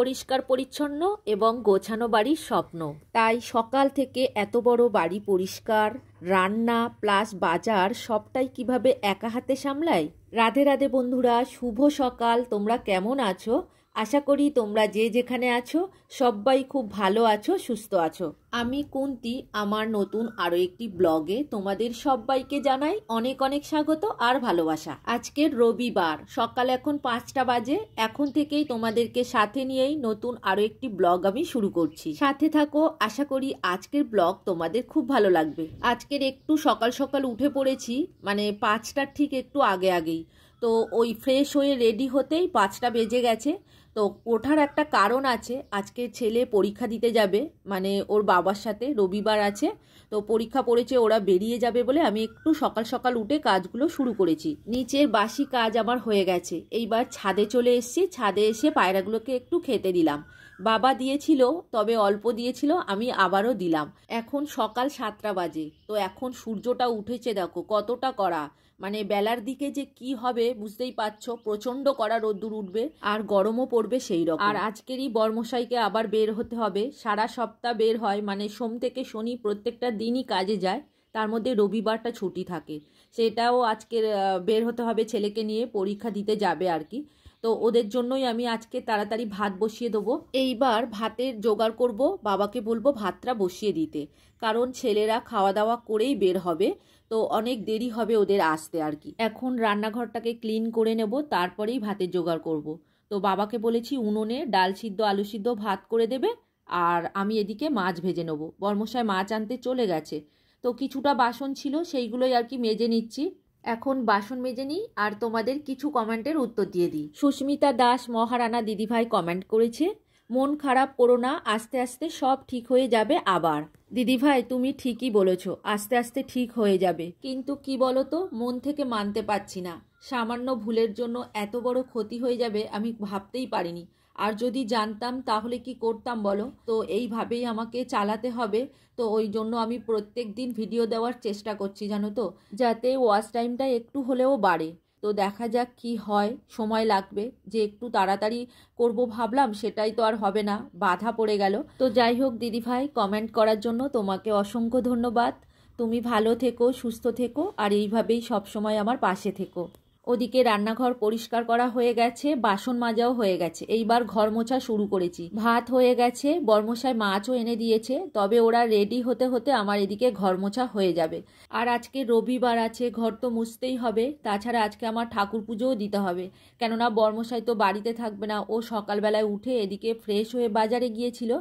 পরিষ্কার পরিচ্ছন্ন এবং গোছানো বাড়ির স্বপ্ন। তাই সকাল থেকে এত বড় বাড়ি পরিষ্কার, রান্না প্লাস বাজার সবটাই কিভাবে একা হাতে সামলাই। রাধে রাধে বন্ধুরা, শুভ সকাল। তোমরা কেমন আছো? আশা করি তোমরা যে যেখানে আছো সবাই খুব ভালো আছো, সুস্থ আছো। আমি কুন্তি, আমার নতুন আরো একটি ব্লগে তোমাদের সবাইকে জানাই অনেক অনেক স্বাগত আর ভালোবাসা। আজকের রবিবার, সকাল এখন 5টা বাজে। এখন থেকেই তোমাদেরকে সাথে নিয়েই নতুন আরো একটি ব্লগ আমি শুরু করছি। সাথে থাকো, আশা করি আজকের ব্লগ তোমাদের খুব ভালো লাগবে। আজকের একটু সকাল সকাল উঠে পড়েছি, মানে 5টার ঠিক একটু আগেই। তো ওই ফ্রেশ হয়ে রেডি হতেই 5টা বেজে গেছে। তো ওঠার একটা কারণ আছে, আজকে ছেলে পরীক্ষা দিতে যাবে, মানে ওর বাবার সাথে, রবিবার আছে তো পরীক্ষা পড়েছে, ওরা বেরিয়ে যাবে বলে আমি একটু সকাল সকাল উঠে কাজগুলো শুরু করেছি। নিচের বাসি কাজ আমার হয়ে গেছে, এইবার ছাদে চলে এসেছি। ছাদে এসে পায়রাগুলোকে একটু খেতে দিলাম। বাবা দিয়েছিল, তবে অল্প দিয়েছিল, আমি আবারও দিলাম। এখন সকাল 7টা বাজে। তো এখন সূর্যটা উঠেছে, দেখো কতটা কড়া, মানে বেলার দিকে যে কি হবে বুঝতেই পারছো। প্রচন্ড কড়া রোদ্দুর উঠবে আর গরমও পড়বে সেই রকম। আর আজকেরই বর্মশাইকে আবার বের হতে হবে। সারা সপ্তাহ বের হয়, মানে সোম থেকে শনি প্রত্যেকটা দিনই কাজে যায়, তার মধ্যে রবিবারটা ছুটি থাকে। সেটাও আজকের বের হতে হবে, ছেলেকে নিয়ে পরীক্ষা দিতে যাবে আর কি। তো ওদের জন্যই আমি আজকে তাড়াতাড়ি ভাত বসিয়ে দেবো। এইবার ভাতের জোগাড় করব, বাবাকে বলবো ভাতটা বসিয়ে দিতে, কারণ ছেলেরা খাওয়া দাওয়া করেই বের হবে, তো অনেক দেরি হবে ওদের আসতে আর কি। এখন রান্নাঘরটাকে ক্লিন করে নেব, তারপরেই ভাতের জোগাড় করব। তো বাবাকে বলেছি উনুনে ডাল সিদ্ধ আলু সিদ্ধ ভাত করে দেবে, আর আমি এদিকে মাছ ভেজে নেব। বর্মশাই মাছ আনতে চলে গেছে। তো কিছুটা বাসন ছিল, সেইগুলোই আর কি মেজে নিচ্ছি। এখন বাসন মেজে নিই আর তোমাদের কিছু কমেন্টের উত্তর দিয়ে দিই। সুস্মিতা দাস মহারানা দিদিভাই কমেন্ট করেছে, মন খারাপ করো না, আস্তে আস্তে সব ঠিক হয়ে যাবে আবার। দিদিভাই তুমি ঠিকই বলেছ, আস্তে আস্তে ঠিক হয়ে যাবে, কিন্তু কি বলো তো, মন থেকে মানতে পারছি না। সামান্য ভুলের জন্য এত বড় ক্ষতি হয়ে যাবে আমি ভাবতেই পারিনি। আর যদি জানতাম তাহলে কি করতাম বলো। তো এইভাবেই আমাকে চালাতে হবে। তো ওই জন্য আমি প্রত্যেক দিন ভিডিও দেওয়ার চেষ্টা করছি, জানো তো, যাতে ওয়াচ টাইমটা একটু হলেও বাড়ে। তো দেখা যাক কি হয়, সময় লাগবে। যে একটু তাড়াতাড়ি করব ভাবলাম, সেটাই তো আর হবে না, বাধা পড়ে গেল। তো যাই হোক দিদিভাই, কমেন্ট করার জন্য তোমাকে অসংখ্য ধন্যবাদ। তুমি ভালো থেকো, সুস্থ থেকো, আর এইভাবেই সবসময় আমার পাশে থেকো। ওদিকে রান্নাঘর পরিষ্কার করা হয়ে গেছে, বাসন মাজাও হয়ে গেছে, এইবার ঘর মোছা শুরু করেছি। ভাত হয়ে গেছে, বর্মশাই মাছও এনে দিয়েছে, তবে ওরা রেডি হতে হতে আমার এদিকে ঘর মোছা হয়ে যাবে। আর আজকে রবিবার আছে, ঘর তো মুছতেই হবে, তাছাড়া আজকে আমার ঠাকুর পুজোও দিতে হবে, কেননা বর্মশাই তো বাড়িতে থাকবে না। ও সকালবেলায় উঠে এদিকে ফ্রেশ হয়ে বাজারে গিয়েছিল,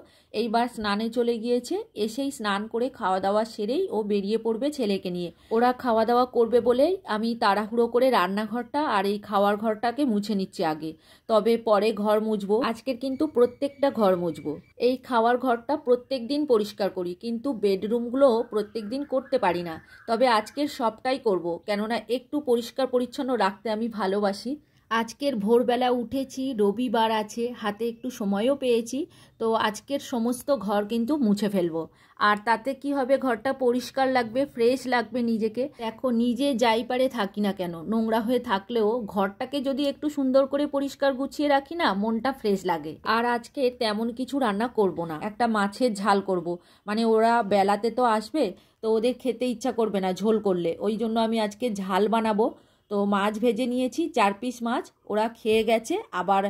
এইবার স্নানে চলে গিয়েছে। এসেই স্নান করে খাওয়া দাওয়া সেরেই ও বেরিয়ে পড়বে ছেলেকে নিয়ে। ওরা খাওয়া দাওয়া করবে বলেই আমি তাড়াহুড়ো করে রান্নাঘরটা আর এই খাওয়ার ঘরটাকে মুছে নিচ্ছি আগে, তবে পরে ঘর মুছবো। আজকের কিন্তু প্রত্যেকটা ঘর মুছবো। এই খাওয়ার ঘরটা প্রত্যেক দিন পরিষ্কার করি, কিন্তু বেডরুমগুলো প্রত্যেক দিন করতে পারি না, তবে আজকের সবটাই করব, কেননা একটু পরিষ্কার পরিচ্ছন্ন রাখতে আমি ভালোবাসি। আজকের ভোরবেলা উঠেছি, রবিবার আছে, হাতে একটু সময়ও পেয়েছি, তো আজকের সমস্ত ঘর কিন্তু মুছে ফেলবো। আর তাতে কি হবে, ঘরটা পরিষ্কার লাগবে, ফ্রেশ লাগবে নিজেকে। দেখো নিজে যাই পারে থাকি না কেন, নোংরা হয়ে থাকলেও ঘরটাকে যদি একটু সুন্দর করে পরিষ্কার গুছিয়ে রাখি না, মনটা ফ্রেশ লাগে। আর আজকে তেমন কিছু রান্না করব না, একটা মাছের ঝাল করব, মানে ওরা বেলাতে তো আসবে, তো ওদের খেতে ইচ্ছা করবে না ঝোল করলে, ওই জন্য আমি আজকে ঝাল বানাবো। তো মাছ ভেজে নিয়েছি 4 পিস মাছ, ওরা খেয়ে গেছে, আবার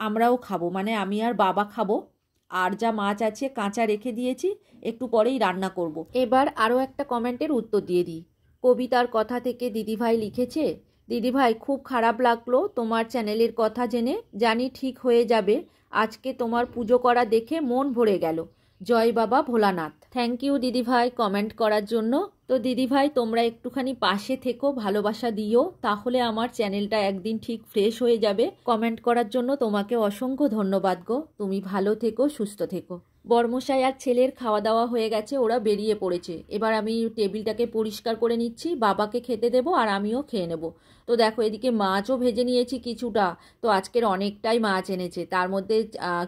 আমরাও খাবো, মানে আমি আর বাবা খাবো। আর যা মাছ আছে কাঁচা রেখে দিয়েছি, একটু পরেই রান্না করব। এবার আরও একটা কমেন্টের উত্তর দিয়ে দিই। কবিতার কথা থেকে দিদিভাই লিখেছে, দিদিভাই খুব খারাপ লাগলো তোমার চ্যানেলের কথা জেনে, জানি ঠিক হয়ে যাবে। আজকে তোমার পুজো করা দেখে মন ভরে গেল। জয় বাবা ভোলানাথ। থ্যাংক ইউ দিদিভাই কমেন্ট করার জন্য। তো দিদিভাই তোমরা একটুখানি পাশে থেকো, ভালোবাসা দিও, তাহলে আমার চ্যানেলটা একদিন ঠিক ফ্রেশ হয়ে যাবে। কমেন্ট করার জন্য তোমাকে অসংখ্য ধন্যবাদ গো। তুমি ভালো থেকো, সুস্থ থেকো। বরমশাই আর ছেলের খাওয়া দাওয়া হয়ে গেছে, ওরা বেরিয়ে পড়েছে। এবার আমি টেবিলটাকে পরিষ্কার করে নিচ্ছি, বাবাকে খেতে দেবো আর আমিও খেয়ে নেব। তো দেখো এদিকে মাছও ভেজে নিয়েছি কিছুটা, তো আজকের অনেকটাই মাছ এনেছে, তার মধ্যে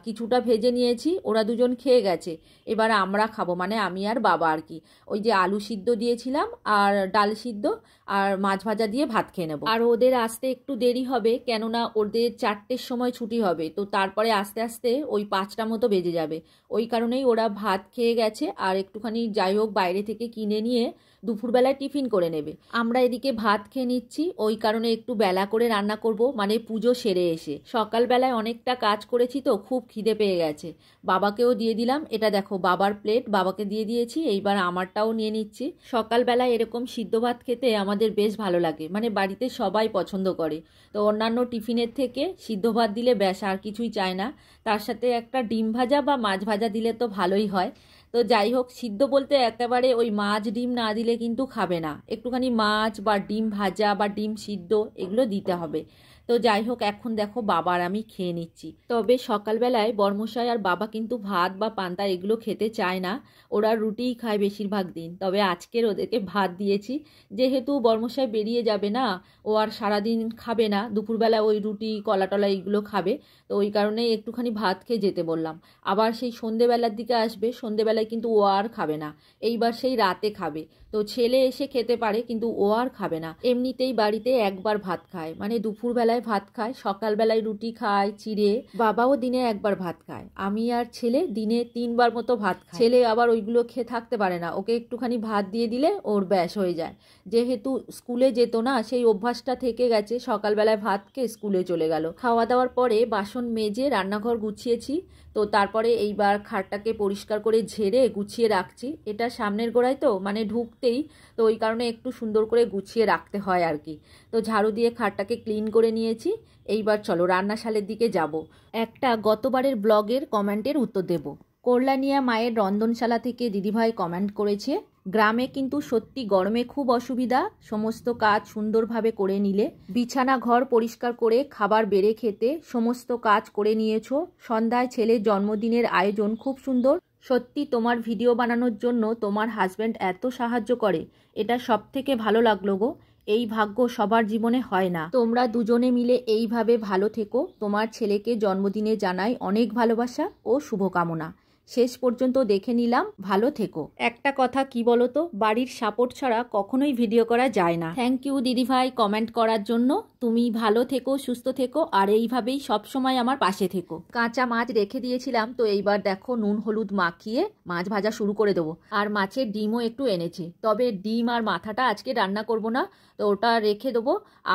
কিছুটা ভেজে নিয়েছি, ওরা দুজন খেয়ে গেছে। এবার আমরা খাবো, মানে আমি আর বাবা আর কি। ওই যে আলু সিদ্ধ দিয়েছিলাম আর ডাল সিদ্ধ আর মাছ ভাজা দিয়ে ভাত খেয়ে নেবো। আর ওদের আসতে একটু দেরি হবে, কেননা ওদের 4টের সময় ছুটি হবে, তো তারপরে আস্তে আস্তে ওই 5টা মতো বেজে যাবে। ওই কারণেই ওরা ভাত খেয়ে গেছে আর একটুখানি যাই হোক বাইরে থেকে কিনে নিয়ে দুপুরবেলায় টিফিন করে নেবে। আমরা এদিকে ভাত খেয়ে নিচ্ছি, ওই কারণে একটু বেলা করে রান্না করব, মানে পুজো সেরে এসে। সকালবেলায় অনেকটা কাজ করেছি তো খুব খিদে পেয়ে গেছে। বাবাকেও দিয়ে দিলাম, এটা দেখো বাবার প্লেট, বাবাকে দিয়ে দিয়েছি, এইবার আমারটাও নিয়ে নিচ্ছি। সকালবেলায় এরকম সিদ্ধ ভাত খেতে আমাদের বেশ ভালো লাগে, মানে বাড়িতে সবাই পছন্দ করে। তো অন্যান্য টিফিনের থেকে সিদ্ধ ভাত দিলে ব্যাস আর কিছুই চায় না, তার সাথে একটা ডিম ভাজা বা মাছ ভাজা দিলে তো ভালোই হয়। তো যাই হোক, সিদ্ধ বলতে একেবারে ওই মাছ ডিম না দিলে কিন্তু খাবে না, একটুখানি মাছ বা ডিম ভাজা বা ডিম সিদ্ধ এগুলো দিতে হবে। তো যাই হোক, এখন দেখো বাবা আর আমি খেয়ে নিচ্ছি। তবে সকালবেলায় বর্মশাই আর বাবা কিন্তু ভাত বা পান্তা এগুলো খেতে চায় না, ওরা রুটিই খায় বেশিরভাগ দিন। তবে আজকের ওদেরকে ভাত দিয়েছি, যেহেতু বর্মশাই বেরিয়ে যাবে না, ও আর সারাদিন খাবে না, দুপুরবেলা ওই রুটি কলা টলা এইগুলো খাবে, তো ওই কারণে একটুখানি ভাত খেয়ে যেতে বললাম। আবার সেই সন্ধেবেলার দিকে আসবে, সন্ধেবেলায় কিন্তু ও আর খাবে না, এইবার সেই রাতে খাবে। তো ছেলে এসে খেতে পারে কিন্তু ও আর খাবে না। এমনিতেই বাড়িতে একবার ভাত খায়, মানে দুপুরবেলায় ভাত খায়, সকালবেলায় রুটি খায় চিড়ে, বাবাও দিনে একবার ভাত খায়, আমি আর ছেলে দিনে 3বার মতো ভাত খায়। ছেলে আবার ওইগুলো খেয়ে থাকতে পারে না, ওকে একটুখানি ভাত দিয়ে দিলে ওর ব্যাস হয়ে যায়। যেহেতু স্কুলে যেত না, সেই অভ্যাসটা থেকে গেছে, সকালবেলায় ভাত খেয়ে স্কুলে চলে গেল। খাওয়া দাওয়ার পরে বাসন মেজে রান্নাঘর গুছিয়েছি, তো তারপরে এইবার খাটটাকে পরিষ্কার করে ঝেড়ে গুছিয়ে রাখছি। এটা সামনের গোড়ায় তো, মানে ঢুকতেই, তো ওই কারণে একটু সুন্দর করে গুছিয়ে রাখতে হয় আর কি। তো ঝাড়ু দিয়ে খাটটাকে ক্লিন করে নিয়েছি। এইবার চলো রান্নাশালের দিকে যাব। একটা গতবারের ব্লগের কমেন্টের উত্তর দেব। কল্যাণিয়া মায়ের রন্ধনশালা থেকে দিদিভাই কমেন্ট করেছে, গ্রামে কিন্তু সত্যি গরমে খুব অসুবিধা, সমস্ত কাজ সুন্দরভাবে করে নিলে, বিছানা ঘর পরিষ্কার করে খাবার বেড়ে খেতে সমস্ত কাজ করে নিয়েছো, সন্ধ্যায় ছেলের জন্মদিনের আয়োজন খুব সুন্দর, সত্যি তোমার ভিডিও বানানোর জন্য তোমার হাজব্যান্ড এত সাহায্য করে, এটা সব থেকে ভালো লাগলো গো, এই ভাগ্য সবার জীবনে হয় না। তোমরা দুজনে মিলে এইভাবে ভালো থেকো, তোমার ছেলেকে জন্মদিনে জানাই অনেক ভালোবাসা ও শুভকামনা। শেষ পর্যন্ত দেখে নিলাম, ভালো থেকো। একটা কথা কি বলো তো, বাড়ির সাপোর্ট ছাড়া কখনোই ভিডিও করা যায় না। থ্যাংক ইউ দিদিভাই কমেন্ট করার জন্য। তুমি ভালো থেকো, সুস্থ থেকো, আর এইভাবেই সবসময় আমার পাশে থেকো। কাঁচা মাছ রেখে দিয়েছিলাম, তো এইবার দেখো নুন হলুদ মাখিয়ে মাছ ভাজা শুরু করে দেবো। আর মাছের ডিমও একটু এনেছে, তবে ডিম আর মাথাটা আজকে রান্না করব না, তো ওটা রেখে দেবো,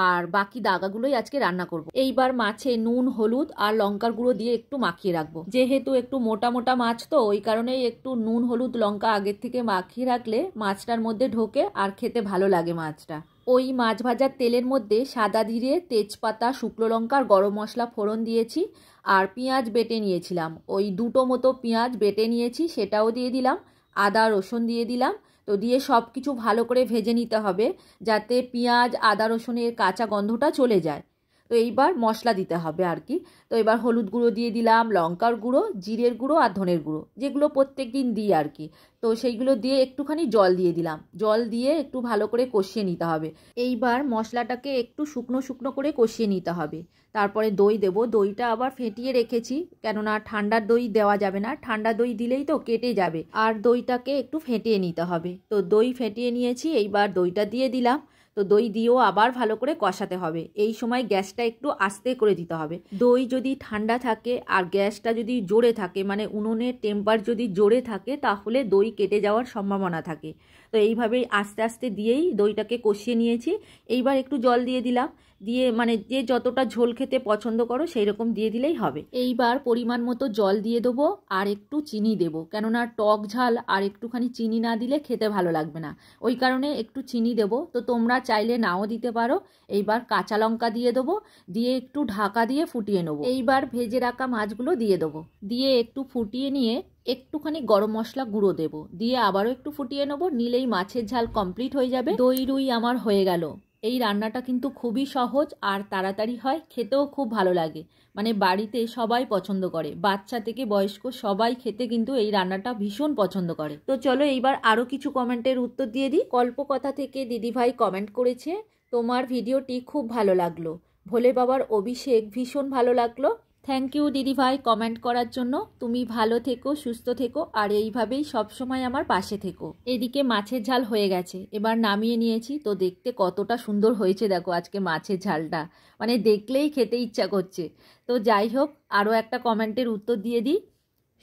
আর বাকি দাগাগুলোই আজকে রান্না করব। এইবার মাছে নুন হলুদ আর লঙ্কার গুঁড়ো দিয়ে একটু মাখিয়ে রাখবো, যেহেতু একটু মোটা মোটা মাছ তো ওই কারণেই একটু নুন হলুদ লঙ্কা আগের থেকে মাখিয়ে রাখলে মাছটার মধ্যে ঢোকে আর খেতে ভালো লাগে মাছটা। ওই মাছ ভাজার তেলের মধ্যে সাদা জিরে, তেজপাতা, শুকনো লঙ্কা আর গরম মশলা ফোড়ন দিয়েছি, আর পেঁয়াজ বেটে নিয়েছিলাম, ওই 2টো মতো পেঁয়াজ বেটে নিয়েছি, সেটাও দিয়ে দিলাম, আদা রসুন দিয়ে দিলাম। তো দিয়ে সব কিছু ভালো করে ভেজে নিতে হবে, যাতে পেঁয়াজ আদা রসুনের কাঁচা গন্ধটা চলে যায়। তো এইবার মশলা দিতে হবে আর কি। তো এবার হলুদ গুঁড়ো দিয়ে দিলাম, লঙ্কার গুঁড়ো, জিরের গুঁড়ো আর ধনের গুঁড়ো, যেগুলো প্রত্যেক দিন দিই আর কি। তো সেইগুলো দিয়ে একটুখানি জল দিয়ে দিলাম, জল দিয়ে একটু ভালো করে কষিয়ে নিতে হবে। এইবার মশলাটাকে একটু শুকনো শুকনো করে কষিয়ে নিতে হবে। তারপরে দই দেবো, দইটা আবার ফেটিয়ে রেখেছি, কেননা ঠান্ডার দই দেওয়া যাবে না, ঠান্ডা দই দিলেই তো কেটে যাবে, আর দইটাকে একটু ফেটিয়ে নিতে হবে। তো দই ফেটিয়ে নিয়েছি, এইবার দইটা দিয়ে দিলাম। তো দই দিয়েও আবার ভালো করে কষাতে হবে। এই সময় গ্যাসটা একটু আস্তে করে দিতে হবে। দই যদি ঠান্ডা থাকে আর গ্যাসটা যদি জোরে থাকে, মানে উনুনের টেম্পার যদি জোরে থাকে, তাহলে দই কেটে যাওয়ার সম্ভাবনা থাকে। তো এইভাবেই আস্তে আস্তে দিয়েই দইটাকে কষিয়ে নিয়েছি। এইবার একটু জল দিয়ে দিলাম, দিয়ে মানে যে যতটা ঝোল খেতে পছন্দ করো সেই রকম দিয়ে দিলেই হবে। এইবার পরিমাণ মতো জল দিয়ে দেবো আর একটু চিনি দেবো, কেননা টক ঝাল আর একটুখানি চিনি না দিলে খেতে ভালো লাগবে না, ওই কারণে একটু চিনি দেবো। তো তোমরা চাইলে নাও দিতে পারো। এইবার কাঁচা লঙ্কা দিয়ে দেবো, দিয়ে একটু ঢাকা দিয়ে ফুটিয়ে নেবো। এইবার ভেজে রাখা মাছগুলো দিয়ে দেবো, দিয়ে একটু ফুটিয়ে নিয়ে একটুখানি গরম মশলা গুঁড়ো দেবো, দিয়ে আবারও একটু ফুটিয়ে নেবো, নিলেই মাছের ঝাল কমপ্লিট হয়ে যাবে। দই রুই আমার হয়ে গেল। এই রান্নাটা কিন্তু খুবই সহজ আর তাড়াতাড়ি হয়, খেতেও খুব ভালো লাগে। মানে বাড়িতে সবাই পছন্দ করে, বাচ্চা থেকে বয়স্ক সবাই খেতে কিন্তু এই রান্নাটা ভীষণ পছন্দ করে। তো চলো এইবার আরও কিছু কমেন্টের উত্তর দিয়ে দিই। কল্পকথা থেকে দিদিভাই কমেন্ট করেছে, তোমার ভিডিওটি খুব ভালো লাগলো, ভোলে বাবার অভিষেক ভীষণ ভালো লাগলো। থ্যাংক ইউ দিদিভাই কমেন্ট করার জন্য। তুমি ভালো থেকো, সুস্থ থেকো, আর এইভাবেই সবসময় আমার পাশে থেকো। এদিকে মাছের ঝাল হয়ে গেছে, এবার নামিয়ে নিয়েছি। তো দেখতে কতটা সুন্দর হয়েছে দেখো আজকে মাছের ঝালটা, মানে দেখলেই খেতে ইচ্ছা করছে। তো যাই হোক, আরও একটা কমেন্টের উত্তর দিয়ে দিই।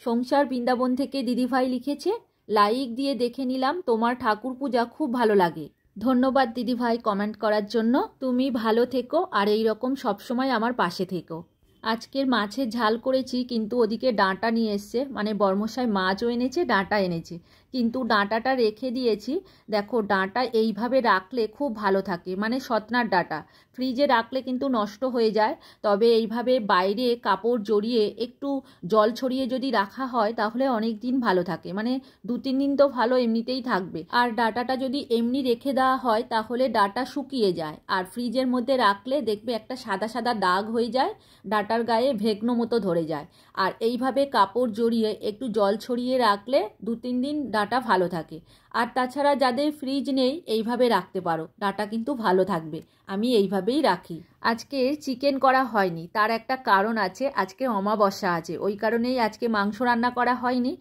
সংসার বৃন্দাবন থেকে দিদিভাই লিখেছে, লাইক দিয়ে দেখে নিলাম, তোমার ঠাকুর পূজা খুব ভালো লাগে। ধন্যবাদ দিদিভাই কমেন্ট করার জন্য। তুমি ভালো থেকো আর এইরকম সবসময় আমার পাশে থেকো। আজকের মাছের ঝাল করেছি, কিন্তু ওদিকে ডাঁটা নিয়ে এসছে, মানে বর্মশাই মাছও এনেছে ডাঁটা এনেছে, কিন্তু ডাঁটাটা রেখে দিয়েছি। দেখো ডাঁটা এইভাবে রাখলে খুব ভালো থাকে, মানে সতনার ডাঁটা ফ্রিজে রাখলে কিন্তু নষ্ট হয়ে যায়। তবে এইভাবে বাইরে কাপড় জড়িয়ে একটু জল ছড়িয়ে যদি রাখা হয় তাহলে অনেক দিন ভালো থাকে, মানে 2-3 দিন তো ভালো এমনিতেই থাকবে। আর ডাঁটাটা যদি এমনি রেখে দেওয়া হয় তাহলে ডাঁটা শুকিয়ে যায়, আর ফ্রিজের মধ্যে রাখলে দেখবে একটা সাদা সাদা দাগ হয়ে যায়, ডাঁটার গায়ে ভেগ্নো মতো ধরে যায়। আর এইভাবে কাপড় জড়িয়ে একটু জল ছড়িয়ে রাখলে 2-3 দিন ডাঁটা ভালো থাকে। আর তাছাড়া যাদের ফ্রিজ নেই এইভাবে রাখতে পারো, ডাঁটা কিন্তু ভালো থাকবে। আমি এইভাবেই রাখি। আজকে চিকেন করা হয়নি, তার একটা কারণ আছে, আজকে অমাবস্যা আছে, ওই কারণেই আজকে মাংস রান্না করা হয়নি।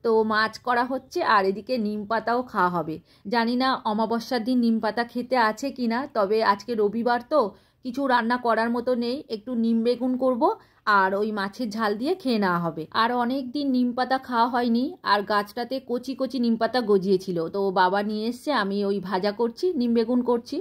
তো মাছ করা হচ্ছে আর এদিকে নিম পাতাও খাওয়া হবে। জানি না অমাবস্যার দিন নিম পাতা খেতে আছে কি না, তবে আজকে রবিবার তো কিছু রান্না করার মতো নেই, একটু নিম বেগুন করব আর ওই মাছের ঝাল দিয়ে খেয়ে নেওয়া হবে। আর অনেক দিন নিম পাতা খাওয়া হয়নি, আর গাছটাতে কচি কচি নিম পাতা গজিয়েছিল, তো বাবা নিয়ে এসছে, আমি ওই ভাজা করছি, নিম বেগুন করছি।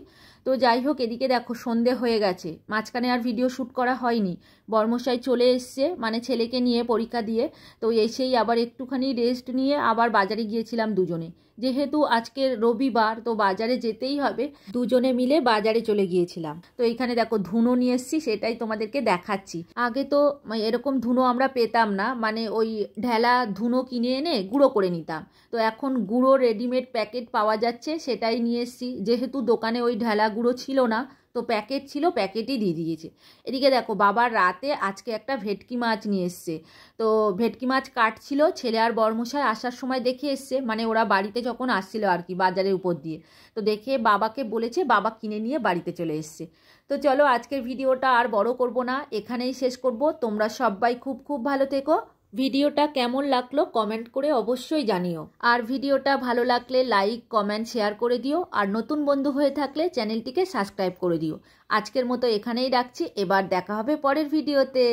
তো যাই হোক, এদিকে দেখো সন্ধে হয়ে গেছে, মাঝখানে আর ভিডিও শ্যুট করা হয়নি। বর্মশাই চলে এসছে, মানে ছেলেকে নিয়ে পরীক্ষা দিয়ে, তো এসেই আবার একটুখানি রেস্ট নিয়ে আবার বাজারে গিয়েছিলাম দুজনে। যেহেতু আজকে রবিবার তো বাজারে যেতেই হবে, দুজনে মিলে বাজারে চলে গিয়েছিলাম। তো এইখানে দেখো ধুনো নিয়ে এসছি, সেটাই তোমাদেরকে দেখাচ্ছি। আগে তো এরকম ধুনো আমরা পেতাম না, মানে ওই ঢেলা ধুনো কিনে এনে গুঁড়ো করে নিতাম। তো এখন গুঁড়ো রেডিমেড প্যাকেট পাওয়া যাচ্ছে, সেটাই নিয়ে এসছি। যেহেতু দোকানে ওই ঢেলা গুঁড়ো ছিল না, তো প্যাকেট ছিল, প্যাকেটই দিয়ে দিয়েছে। এদিকে দেখো বাবার রাতে আজকে একটা ভেটকি মাছ নিয়ে এসছে। তো ভেটকি মাছ কাটছিল, ছেলে আর বর্মশাই আসার সময় দেখে এসছে, মানে ওরা বাড়িতে যখন আসছিল আর কি বাজারের উপর দিয়ে, তো দেখে বাবাকে বলেছে, বাবা কিনে নিয়ে বাড়িতে চলে এসছে। তো চলো আজকের ভিডিওটা আর বড় করব না, এখানেই শেষ করব। তোমরা সবাই খুব খুব ভালো থেকো। ভিডিওটা কেমন লাগলো কমেন্ট করে অবশ্যই জানিও, আর ভিডিওটা ভালো লাগলে লাইক কমেন্ট শেয়ার করে দিও, আর নতুন বন্ধু হয়ে থাকলে চ্যানেলটিকে সাবস্ক্রাইব করে দিও। আজকের মতো এখানেই রাখছি, এবার দেখা হবে পরের ভিডিওতে।